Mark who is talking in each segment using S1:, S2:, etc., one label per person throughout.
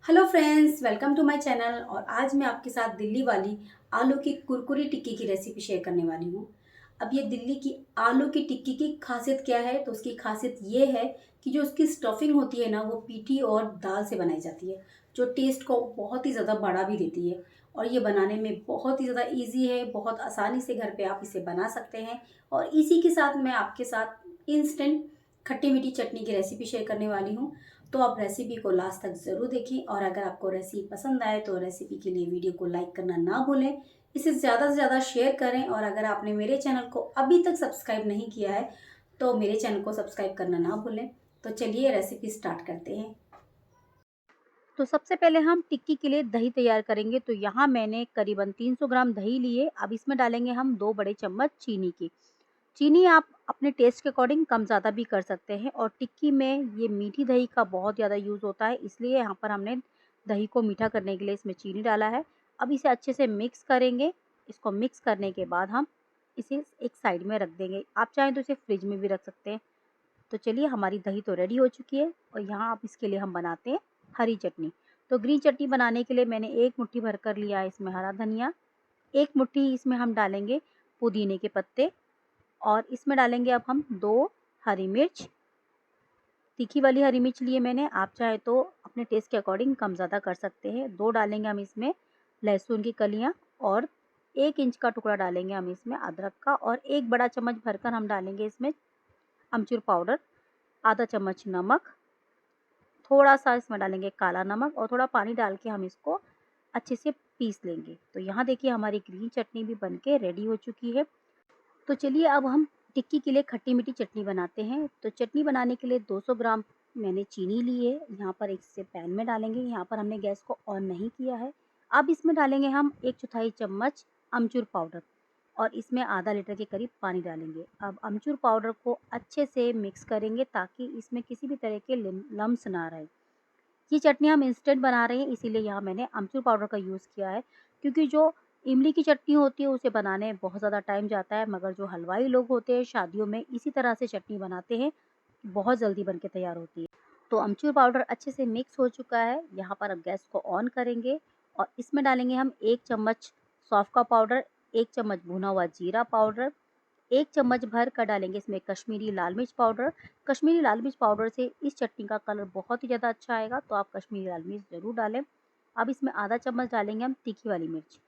S1: Hello friends, welcome to my channel. और आज मैं आपके साथ दिल्ली वाली आलू की कुरकुरी टिक्की की रेसिपी शेयर करने वाली हूँ। अब ये दिल्ली की आलू की टिक्की की खासियत क्या है, तो उसकी खासियत ये है कि जो उसकी स्टफिंग होती है ना, वो पीठी और दाल से बनाई जाती है, जो टेस्ट को बहुत ही ज़्यादा बढ़ा भी देती है। और ये बनाने में बहुत ही ज़्यादा ईजी है, बहुत आसानी से घर पे आप इसे बना सकते हैं। और इसी के साथ मैं आपके साथ इंस्टेंट खट्टी मीठी चटनी की रेसिपी शेयर करने वाली हूँ। तो आप रेसिपी को लास्ट तक ज़रूर देखें, और अगर आपको रेसिपी पसंद आए तो रेसिपी के लिए वीडियो को लाइक करना ना भूलें, इसे ज़्यादा से ज़्यादा शेयर करें। और अगर आपने मेरे चैनल को अभी तक सब्सक्राइब नहीं किया है तो मेरे चैनल को सब्सक्राइब करना ना भूलें। तो चलिए रेसिपी स्टार्ट करते हैं।
S2: तो सबसे पहले हम टिक्की के लिए दही तैयार करेंगे। तो यहाँ मैंने करीबन 300 ग्राम दही लिए। अब इसमें डालेंगे हम 2 बड़े चम्मच चीनी की। चीनी आप अपने टेस्ट के अकॉर्डिंग कम ज़्यादा भी कर सकते हैं। और टिक्की में ये मीठी दही का बहुत ज़्यादा यूज़ होता है, इसलिए यहाँ पर हमने दही को मीठा करने के लिए इसमें चीनी डाला है। अब इसे अच्छे से मिक्स करेंगे। इसको मिक्स करने के बाद हम इसे एक साइड में रख देंगे। आप चाहें तो इसे फ्रिज में भी रख सकते हैं। तो चलिए, हमारी दही तो रेडी हो चुकी है। और यहाँ अब इसके लिए हम बनाते हैं हरी चटनी। तो ग्रीन चटनी बनाने के लिए मैंने 1 मुट्ठी भरकर लिया है इसमें हरा धनिया। 1 मुट्ठी इसमें हम डालेंगे पुदीने के पत्ते। और इसमें डालेंगे अब हम 2 हरी मिर्च। तीखी वाली हरी मिर्च लिए मैंने, आप चाहे तो अपने टेस्ट के अकॉर्डिंग कम ज़्यादा कर सकते हैं। 2 डालेंगे हम इसमें लहसुन की कलियाँ। और 1 इंच का टुकड़ा डालेंगे हम इसमें अदरक का। और 1 बड़ा चम्मच भरकर हम डालेंगे इसमें अमचूर पाउडर। आधा चम्मच नमक, थोड़ा-सा इसमें डालेंगे काला नमक। और थोड़ा पानी डाल के हम इसको अच्छे से पीस लेंगे। तो यहाँ देखिए, हमारी ग्रीन चटनी भी बनके रेडी हो चुकी है। तो चलिए, अब हम टिक्की के लिए खट्टी-मीठी चटनी बनाते हैं। तो चटनी बनाने के लिए 200 ग्राम मैंने चीनी ली है। यहाँ पर एक से पैन में डालेंगे। यहाँ पर हमने गैस को ऑन नहीं किया है। अब इसमें डालेंगे हम 1/4 चम्मच अमचूर पाउडर। और इसमें आधा लीटर के करीब पानी डालेंगे। अब अमचूर पाउडर को अच्छे से मिक्स करेंगे, ताकि इसमें किसी भी तरह के लम्स ना रहे। ये चटनी हम इंस्टेंट बना रहे हैं, इसीलिए यहाँ मैंने अमचूर पाउडर का यूज़ किया है। क्योंकि जो इमली की चटनी होती है उसे बनाने में बहुत ज़्यादा टाइम जाता है, मगर जो हलवाई लोग होते हैं शादियों में इसी तरह से चटनी बनाते हैं, बहुत जल्दी बन के तैयार होती है। तो अमचूर पाउडर अच्छे से मिक्स हो चुका है। यहाँ पर अब गैस को ऑन करेंगे। और इसमें डालेंगे हम 1 चम्मच सौंफ का पाउडर, 1 चम्मच भुना हुआ जीरा पाउडर, 1 चम्मच भर कर डालेंगे इसमें कश्मीरी लाल मिर्च पाउडर। कश्मीरी लाल मिर्च पाउडर से इस चटनी का कलर बहुत ही ज़्यादा अच्छा आएगा, तो आप कश्मीरी लाल मिर्च ज़रूर डालें। अब इसमें आधा चम्मच डालेंगे हम तीखी वाली मिर्च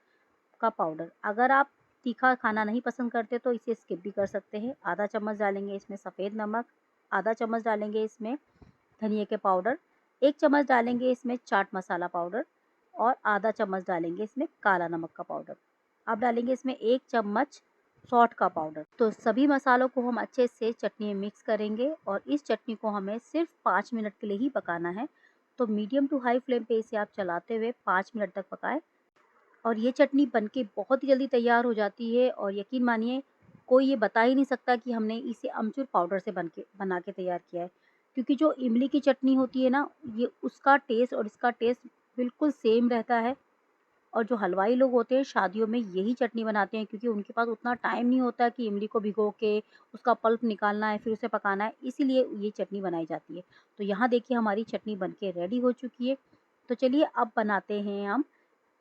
S2: का पाउडर। अगर आप तीखा खाना नहीं पसंद करते तो इसे स्किप भी कर सकते हैं। आधा चम्मच डालेंगे इसमें सफ़ेद नमक, आधा चम्मच डालेंगे इसमें धनिये के पाउडर, 1 चम्मच डालेंगे इसमें चाट मसाला पाउडर। और आधा चम्मच डालेंगे इसमें काला नमक का पाउडर। अब डालेंगे इसमें 1 चम्मच सॉल्ट का पाउडर। तो सभी मसालों को हम अच्छे से चटनी में मिक्स करेंगे। और इस चटनी को हमें सिर्फ 5 मिनट के लिए ही पकाना है। तो मीडियम टू हाई फ्लेम पे इसे आप चलाते हुए 5 मिनट तक पकाएं। और ये चटनी बनके बहुत ही जल्दी तैयार हो जाती है। और यकीन मानिए, कोई ये बता ही नहीं सकता कि हमने इसे अमचूर पाउडर से बना के तैयार किया है। क्योंकि जो इमली की चटनी होती है ना, ये उसका टेस्ट और इसका टेस्ट बिल्कुल सेम रहता है। और जो हलवाई लोग होते हैं शादियों में यही चटनी बनाते हैं, क्योंकि उनके पास उतना टाइम नहीं होता कि इमली को भिगो के उसका पल्प निकालना है, फिर उसे पकाना है, इसीलिए ये चटनी बनाई जाती है। तो यहाँ देखिए, हमारी चटनी बनके रेडी हो चुकी है। तो चलिए, अब बनाते हैं हम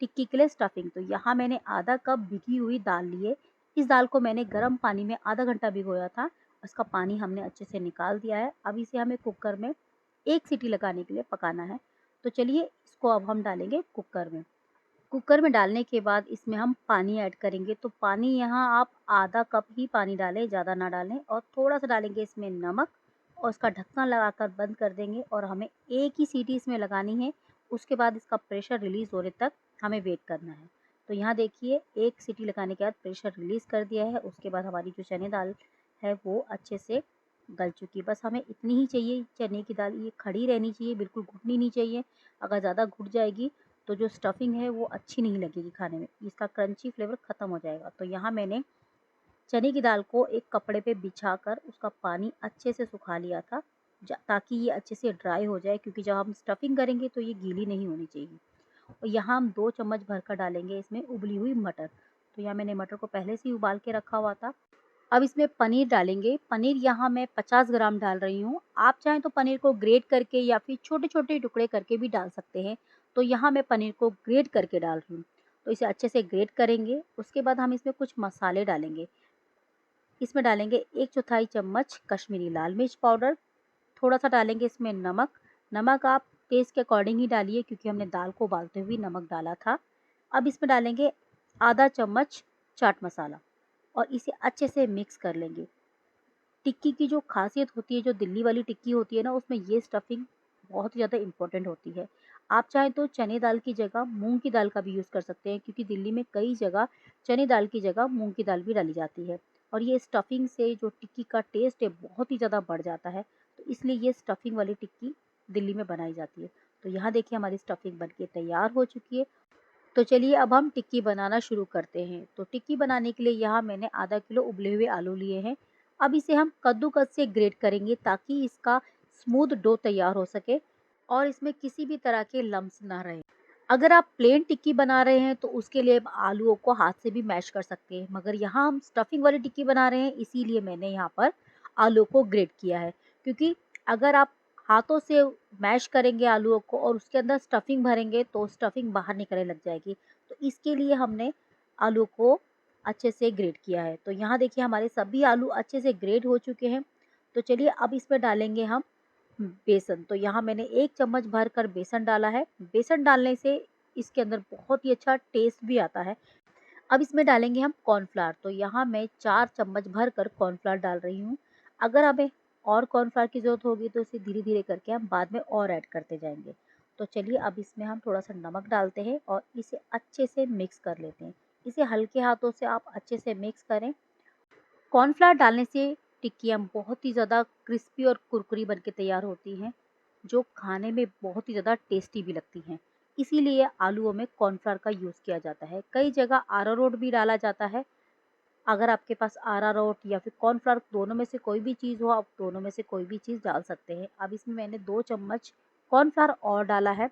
S2: टिक्की के लिए स्टफिंग। तो यहाँ मैंने आधा कप भिगी हुई दाल ली है। इस दाल को मैंने गर्म पानी में आधा घंटा भिगोया था। उसका पानी हमने अच्छे से निकाल दिया है। अब इसे हमें कुकर में 1 सीटी लगाने के लिए पकाना है। तो चलिए, इसको अब हम डालेंगे कुकर में। कुकर में डालने के बाद इसमें हम पानी ऐड करेंगे। तो पानी यहाँ आप आधा कप ही पानी डालें, ज़्यादा ना डालें। और थोड़ा-सा डालेंगे इसमें नमक। और उसका ढक्कन लगाकर बंद कर देंगे। और हमें एक ही सीटी इसमें लगानी है। उसके बाद इसका प्रेशर रिलीज़ होने तक हमें वेट करना है। तो यहाँ देखिए, 1 सीटी लगाने के बाद प्रेशर रिलीज़ कर दिया है। उसके बाद हमारी जो चने दाल है वो अच्छे से गल चुकी है। बस हमें इतनी ही चाहिए चने की दाल, ये खड़ी रहनी चाहिए, बिल्कुल घुटनी नहीं चाहिए। अगर ज़्यादा घुट जाएगी तो जो स्टफिंग है वो अच्छी नहीं लगेगी खाने में, इसका क्रंची फ्लेवर ख़त्म हो जाएगा। तो यहाँ मैंने चने की दाल को एक कपड़े पे बिछाकर उसका पानी अच्छे से सुखा लिया था, ताकि ये अच्छे से ड्राई हो जाए, क्योंकि जब हम स्टफिंग करेंगे तो ये गीली नहीं होनी चाहिए। और यहाँ हम 2 चम्मच भरकर डालेंगे इसमें उबली हुई मटर। तो यहाँ मैंने मटर को पहले से ही उबाल के रखा हुआ था। अब इसमें पनीर डालेंगे। पनीर यहाँ मैं 50 ग्राम डाल रही हूँ। आप चाहें तो पनीर को ग्रेट करके या फिर छोटे-छोटे टुकड़े करके भी डाल सकते हैं। तो यहाँ मैं पनीर को ग्रेट करके डाल रही हूँ। तो इसे अच्छे से ग्रेट करेंगे। उसके बाद हम इसमें कुछ मसाले डालेंगे। इसमें डालेंगे 1/4 चम्मच कश्मीरी लाल मिर्च पाउडर, थोड़ा-सा डालेंगे इसमें नमक। नमक आप टेस्ट के अकॉर्डिंग ही डालिए क्योंकि हमने दाल को उबालते हुए नमक डाला था। अब इसमें डालेंगे आधा चम्मच चाट मसाला और इसे अच्छे से मिक्स कर लेंगे। टिक्की की जो ख़ासियत होती है, जो दिल्ली वाली टिक्की होती है ना, उसमें ये स्टफ़िंग बहुत ही ज़्यादा इम्पोर्टेंट होती है। आप चाहें तो चने दाल की जगह मूँग की दाल का भी यूज़ कर सकते हैं क्योंकि दिल्ली में कई जगह चने दाल की जगह मूँग की दाल भी डाली जाती है और ये स्टफ़िंग से जो टिक्की का टेस्ट है बहुत ही ज़्यादा बढ़ जाता है। तो इसलिए ये स्टफ़िंग वाली टिक्की दिल्ली में बनाई जाती है। तो यहाँ देखिए हमारी स्टफ़िंग बन के तैयार हो चुकी है। तो चलिए अब हम टिक्की बनाना शुरू करते हैं। तो टिक्की बनाने के लिए यहाँ मैंने आधा किलो उबले हुए आलू लिए हैं। अब इसे हम कद्दूकस से ग्रेट करेंगे ताकि इसका स्मूथ डो तैयार हो सके और इसमें किसी भी तरह के लम्स ना रहे। अगर आप प्लेन टिक्की बना रहे हैं तो उसके लिए आप आलूओं को हाथ से भी मैश कर सकते हैं, मगर यहाँ हम स्टफिंग वाली टिक्की बना रहे हैं इसीलिए मैंने यहाँ पर आलू को ग्रेट किया है। क्योंकि अगर आप हाथों से मैश करेंगे आलूओं को और उसके अंदर स्टफिंग भरेंगे तो स्टफिंग बाहर निकलने लग जाएगी। तो इसके लिए हमने आलू को अच्छे से ग्रेट किया है। तो यहाँ देखिए हमारे सभी आलू अच्छे से ग्रेट हो चुके हैं। तो चलिए अब इसमें डालेंगे हम बेसन। तो यहाँ मैंने 1 चम्मच भरकर बेसन डाला है। बेसन डालने से इसके अंदर बहुत ही अच्छा टेस्ट भी आता है। अब इसमें डालेंगे हम कॉर्नफ्लावर। तो यहाँ मैं 4 चम्मच भरकर कॉर्नफ्लावर डाल रही हूँ। अगर हमें और कॉर्नफ्लावर की ज़रूरत होगी तो इसे धीरे-धीरे करके हम बाद में और ऐड करते जाएँगे। तो चलिए अब इसमें हम थोड़ा-सा नमक डालते हैं और इसे अच्छे से मिक्स कर लेते हैं। इसे हल्के हाथों से आप अच्छे से मिक्स करें। कॉर्नफ्लावर डालने से टिक्कियाँ बहुत ही ज़्यादा क्रिस्पी और कुरकुरी बन के तैयार होती हैं, जो खाने में बहुत ही ज़्यादा टेस्टी भी लगती हैं। इसीलिए आलूओं में कॉर्नफ्लावर का यूज़ किया जाता है। कई जगह अरारोट भी डाला जाता है। अगर आपके पास अरारोट या फिर कॉर्नफ्लावर दोनों में से कोई भी चीज़ हो, आप दोनों में से कोई भी चीज़ डाल सकते हैं। अब इसमें मैंने 2 चम्मच कॉर्नफ्लावर और डाला है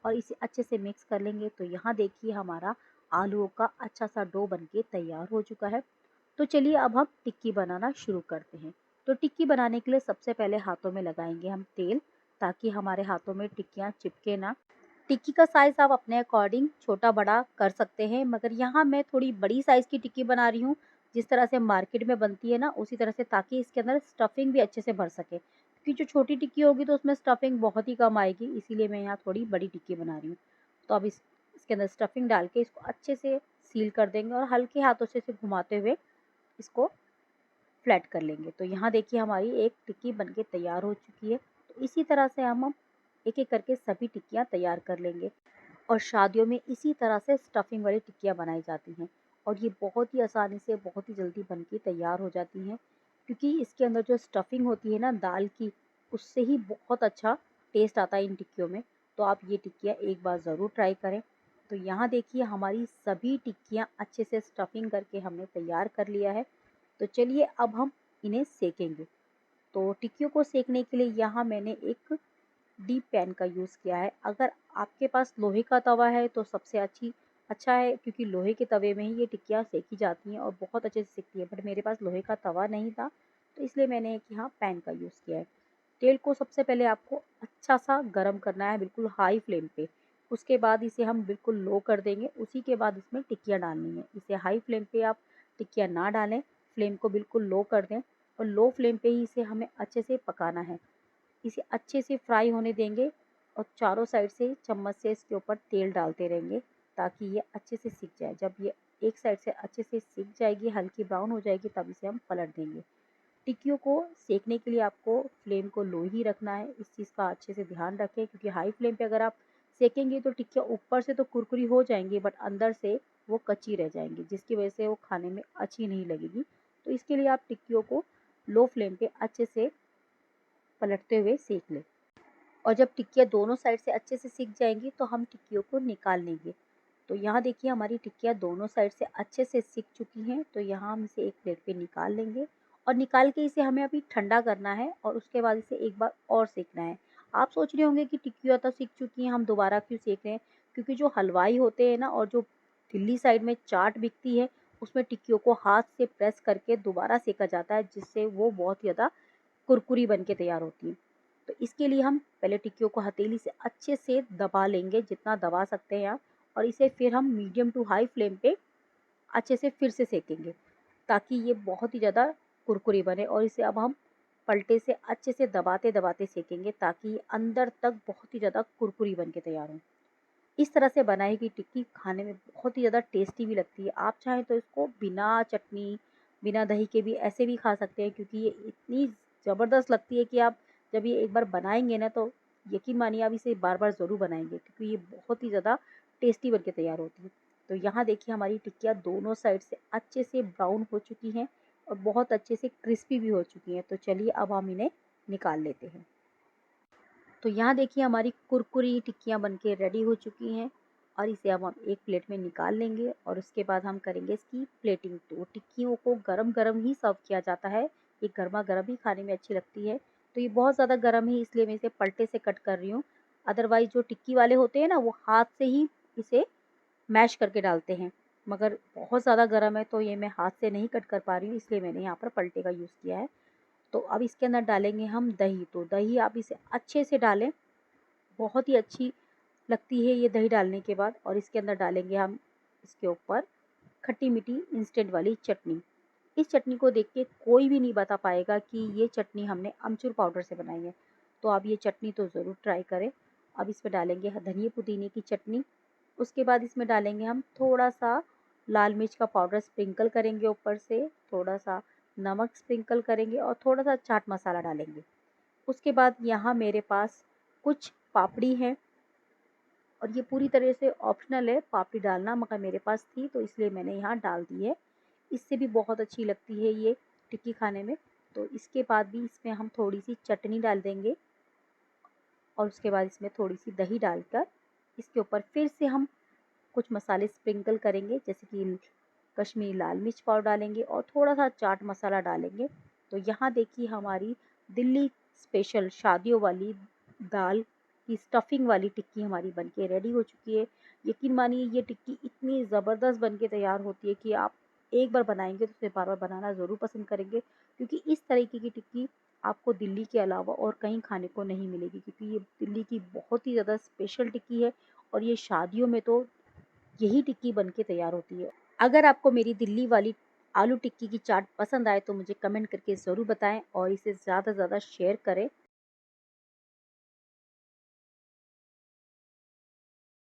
S2: और इसे अच्छे से मिक्स कर लेंगे। तो यहाँ देखिए हमारा आलूओं का अच्छा-सा डो बन के तैयार हो चुका है। तो चलिए अब हम टिक्की बनाना शुरू करते हैं। तो टिक्की बनाने के लिए सबसे पहले हाथों में लगाएँगे हम तेल, ताकि हमारे हाथों में टिक्कियाँ चिपके ना। टिक्की का साइज़ आप अपने अकॉर्डिंग छोटा-बड़ा कर सकते हैं, मगर यहाँ मैं थोड़ी बड़ी साइज़ की टिक्की बना रही हूँ, जिस तरह से मार्केट में बनती है ना, उसी तरह से, ताकि इसके अंदर स्टफिंग भी अच्छे से भर सके। क्योंकि जो छोटी टिक्की होगी तो उसमें स्टफिंग बहुत ही कम आएगी, इसीलिए मैं यहाँ थोड़ी बड़ी टिक्की बना रही हूँ। तो अब इसके अंदर स्टफिंग डाल के इसको अच्छे से सील कर देंगे और हल्के हाथों से इसे घुमाते हुए इसको फ्लैट कर लेंगे। तो यहाँ देखिए हमारी एक टिक्की बनके तैयार हो चुकी है। तो इसी तरह से हम एक-एक करके सभी टिक्कियाँ तैयार कर लेंगे और शादियों में इसी तरह से स्टफिंग वाली टिक्कियाँ बनाई जाती हैं और ये बहुत ही आसानी से, बहुत ही जल्दी बन के तैयार हो जाती हैं क्योंकि इसके अंदर जो स्टफिंग होती है ना दाल की, उससे ही बहुत अच्छा टेस्ट आता है इन टिक्कियों में। तो आप ये टिक्कियाँ एक बार ज़रूर ट्राई करें। तो यहाँ देखिए हमारी सभी टिक्कियाँ अच्छे से स्टफिंग करके हमने तैयार कर लिया है। तो चलिए अब हम इन्हें सेकेंगे। तो टिक्कियों को सेकने के लिए यहाँ मैंने एक डीप पैन का यूज़ किया है। अगर आपके पास लोहे का तवा है तो सबसे अच्छा है क्योंकि लोहे के तवे में ही ये टिक्कियाँ सेकी जाती हैं और बहुत अच्छे से सिकती है। बट मेरे पास लोहे का तवा नहीं था, तो इसलिए मैंने एक यहाँ पैन का यूज़ किया है। तेल को सबसे पहले आपको अच्छा-सा गरम करना है, बिल्कुल हाई फ्लेम पे। उसके बाद इसे हम बिल्कुल लो कर देंगे, उसी के बाद इसमें टिक्कियाँ डालनी है। इसे हाई फ्लेम पे आप टिक्कियाँ ना डालें, फ्लेम को बिल्कुल लो कर दें और लो फ्लेम पे ही इसे हमें अच्छे से पकाना है। इसे अच्छे से फ्राई होने देंगे और चारों साइड से चम्मच से इसके ऊपर तेल डालते रहेंगे ताकि ये अच्छे से सिक जाए। जब ये एक साइड से अच्छे से सिक जाएगी, हल्की ब्राउन हो जाएगी, तब इसे हम पलट देंगे। टिक्कियों को सेकने के लिए आपको फ्लेम को लो ही रखना है, इस चीज़ का अच्छे से ध्यान रखें क्योंकि हाई फ्लेम पे अगर आप सेकेंगे तो टिक्कियाँ ऊपर से तो कुरकुरी हो जाएंगी बट अंदर से वो कच्ची रह जाएंगी, जिसकी वजह से वो खाने में अच्छी नहीं लगेगी। तो इसके लिए आप टिक्कियों को लो फ्लेम पे अच्छे से पलटते हुए सेक लें। और जब टिक्कियाँ दोनों साइड से अच्छे से सिक जाएँगी तो हम टिक्कियों को निकाल लेंगे। तो यहाँ देखिए हमारी टिक्कियाँ दोनों साइड से अच्छे से सिक चुकी हैं, तो यहाँ हम इसे एक प्लेट पे निकाल लेंगे और निकाल के इसे हमें अभी ठंडा करना है और उसके बाद इसे एक बार और सेकना है। आप सोच रहे होंगे कि टिक्कियाँ तो सिक चुकी हैं, हम दोबारा क्यों सेक रहे हैं? क्योंकि जो हलवाई होते हैं ना और जो दिल्ली साइड में चाट बिकती है, उसमें टिक्कियों को हाथ से प्रेस करके दोबारा सेका जाता है, जिससे वो बहुत ही ज़्यादा कुरकुरी बन के तैयार होती है। तो इसके लिए हम पहले टिक्कियों को हथेली से अच्छे से दबा लेंगे, जितना दबा सकते हैं आप, और इसे फिर हम मीडियम टू हाई फ्लेम पे अच्छे से फिर से सेकेंगे, ताकि ये बहुत ही ज़्यादा कुरकुरी बने। और इसे अब हम पलटे से अच्छे से दबाते-दबाते सेकेंगे, ताकि ये अंदर तक बहुत ही ज़्यादा कुरकुरी बन के तैयार हो। इस तरह से बनाई गई टिक्की खाने में बहुत ही ज़्यादा टेस्टी भी लगती है। आप चाहें तो इसको बिना चटनी, बिना दही के भी ऐसे भी खा सकते हैं, क्योंकि ये इतनी ज़बरदस्त लगती है कि आप जब ये एक बार बनाएँगे ना, तो यकीन मानिए आप इसे बार-बार ज़रूर बनाएँगे, क्योंकि ये बहुत ही ज़्यादा टेस्टी बन के तैयार होती है। तो यहाँ देखिए हमारी टिक्कियाँ दोनों साइड से अच्छे से ब्राउन हो चुकी हैं और बहुत अच्छे से क्रिस्पी भी हो चुकी हैं। तो चलिए अब हम इन्हें निकाल लेते हैं। तो यहाँ देखिए हमारी कुरकुरी टिक्कियाँ बनके रेडी हो चुकी हैं और इसे अब हम एक प्लेट में निकाल लेंगे और उसके बाद हम करेंगे इसकी प्लेटिंग। तो टिक्कियों को गरम-गरम ही सर्व किया जाता है, ये गरमा-गरम ही खाने में अच्छी लगती है। तो ये बहुत ज़्यादा गरम है, इसलिए मैं इसे पलटे से कट कर रही हूँ। अदरवाइज़ जो टिक्की वाले होते हैं ना, वो हाथ से ही इसे मैश करके डालते हैं, मगर बहुत ज़्यादा गरम है तो ये मैं हाथ से नहीं कट कर पा रही हूँ, इसलिए मैंने यहाँ पर पलटे का यूज़ किया है। तो अब इसके अंदर डालेंगे हम दही। तो दही आप इसे अच्छे से डालें, बहुत ही अच्छी लगती है ये दही डालने के बाद। और इसके अंदर डालेंगे हम इसके ऊपर खट्टी-मीठी इंस्टेंट वाली चटनी। इस चटनी को देख के कोई भी नहीं बता पाएगा कि ये चटनी हमने अमचूर पाउडर से बनाई है। तो आप ये चटनी तो ज़रूर ट्राई करें। अब इसमें डालेंगे धनिया पुदीने की चटनी। उसके बाद इसमें डालेंगे हम थोड़ा-सा लाल मिर्च का पाउडर स्प्रिंकल करेंगे ऊपर से, थोड़ा-सा नमक स्प्रिंकल करेंगे और थोड़ा-सा चाट मसाला डालेंगे। उसके बाद यहाँ मेरे पास कुछ पापड़ी है और ये पूरी तरह से ऑप्शनल है पापड़ी डालना, मगर मेरे पास थी तो इसलिए मैंने यहाँ डाल दी है। इससे भी बहुत अच्छी लगती है ये टिक्की खाने में। तो इसके बाद भी इसमें हम थोड़ी-सी चटनी डाल देंगे और उसके बाद इसमें थोड़ी-सी दही डालकर इसके ऊपर फिर से हम कुछ मसाले स्प्रिंकल करेंगे, जैसे कि कश्मीरी लाल मिर्च पाउडर डालेंगे और थोड़ा-सा चाट मसाला डालेंगे। तो यहाँ देखिए हमारी दिल्ली स्पेशल शादियों वाली दाल की स्टफिंग वाली टिक्की हमारी बनके रेडी हो चुकी है। यकीन मानिए ये टिक्की इतनी ज़बरदस्त बनके तैयार होती है कि आप एक बार बनाएँगे तो फिर बार-बार बनाना ज़रूर पसंद करेंगे, क्योंकि इस तरीके की टिक्की आपको दिल्ली के अलावा और कहीं खाने को नहीं मिलेगी, क्योंकि ये दिल्ली की बहुत ही ज़्यादा स्पेशल टिक्की है और ये शादियों में तो यही टिक्की बनके तैयार होती है। अगर आपको मेरी दिल्ली वाली आलू टिक्की की चाट पसंद आए तो मुझे कमेंट करके ज़रूर बताएँ और इसे ज़्यादा से ज़्यादा शेयर करें।